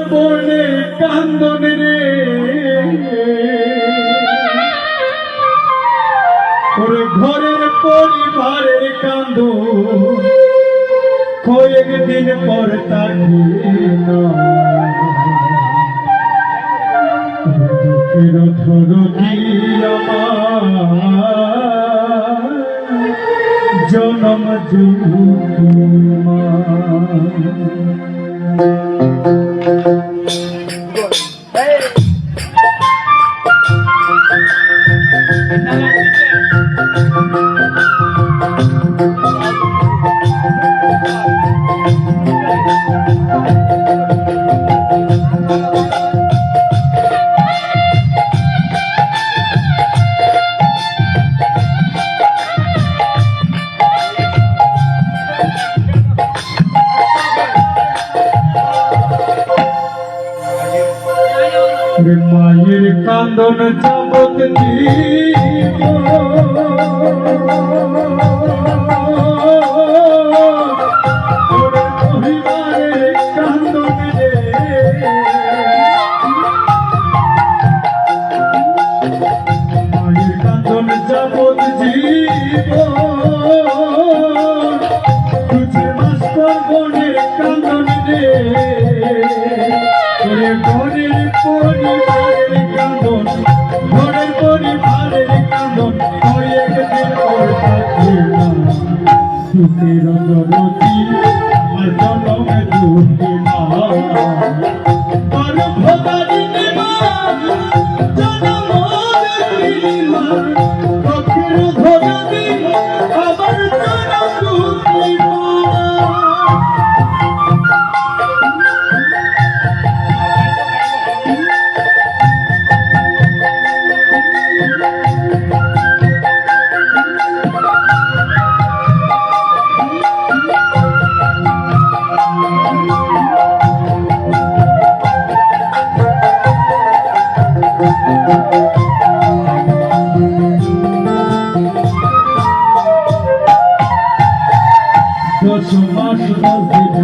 বনে কান্দন রে ওরে ঘরের পরিবারের কান্দন কয়েকদিন পর তাকে দুঃখের ধরতি আমার জনম জুমা মায়ের কান্দন জগৎ দিব পরিবারের কান্দন রে মায়ের কান্দন জগৎ জীব তুঝে মাস্টার বোনের কান্দন রে ঘরের পরিবারের কান্দন ঘরের পরিবারের কান্দন কয়েকদিন পর থাকে না দুঃখের জনতি আমার জনমে দুঃখী মা গর্ভধারী মা জনম মা দুঃখের ধরতি আমার জনম দুঃখী মা দশ মাস 10 দিন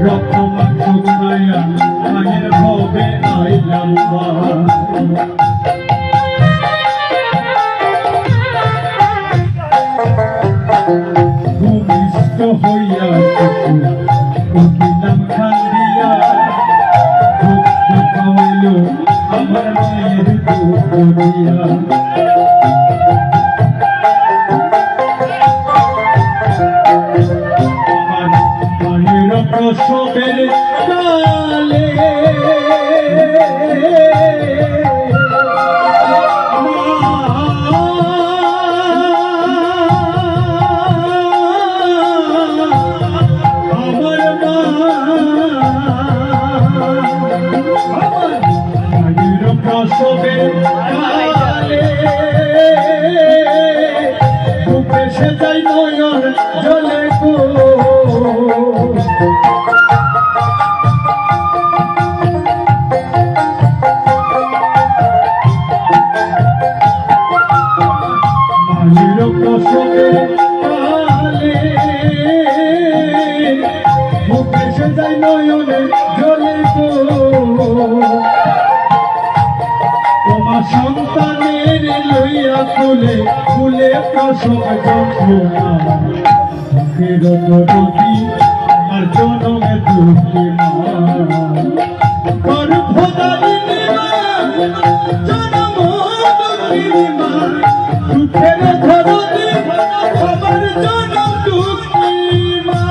রক্ত মাংস খাইয়া মায়ের ভবে আইলাম ভূমিষ্ঠ হইয়া উঠিলাম খান্দিয়া দুঃখ পাইল আমার মায়ের দুঃখ দিয়া প্রসবের কালে আমার মায়ের প্রসবের কালে বুকে সে যাই নয়ন জলে গো প্রসবের কালে বুকে সে যাই নয়নে জলে গো তোমার সন্তানের লইয়া কুলে কুলে প্রসব যন্ত্রণা দুঃখের দরদি আমার জনমে দুঃখী মা গর্ভধারিণী মা জনম দুঃখিনী মা দুঃখের ধরতি আমার জনম দুঃখী মা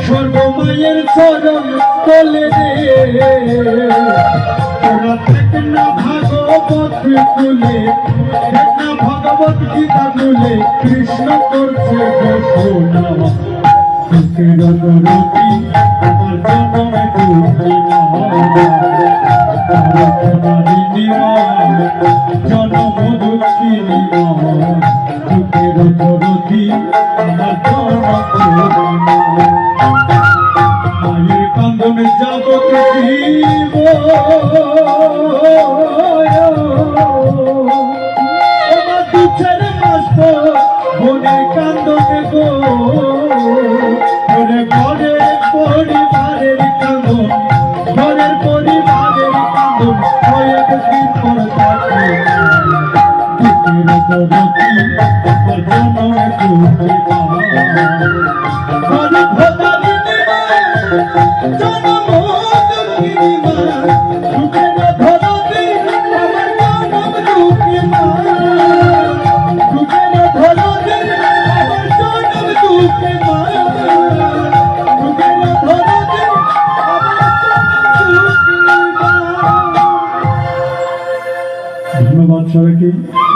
সর্বমায়ের চরণ তলে রে তোরা দেখ না ভাগবত তুলে, দেখ না ভগবত গীতা তুলে, কৃষ্ণ করছে ঘোষণা দুঃখের দরদি আমার জনমে দুঃখী জনম দুঃখিনী দুঃখের দরদি আমার জনম মায়ের কান্দনে যাব জীব আমার দুঃখের মাস্ত বোনের কান্দনে গো ঘরে ঘরে পরিবারের কান্দন, ঘরের পরিবারের কান্দন কয়েকদিন পর থাকে দুঃখের দরদি আমার জনমে দুঃখী ধন্যবাদ সবাইকে।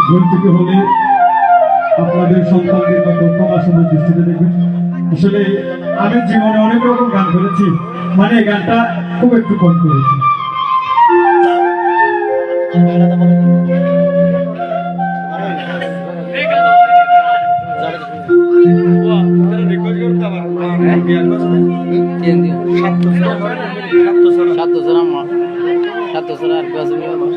ভুল থেকে হলে আপনাদের সন্তানদের মতো ক্ষমাসুন্দর দৃষ্টিতে দেখবেন। আসলে আমি জীবনে অনেক রকম গান করেছি, মানে এই গানটা খুব একটু কম করেছি। সাত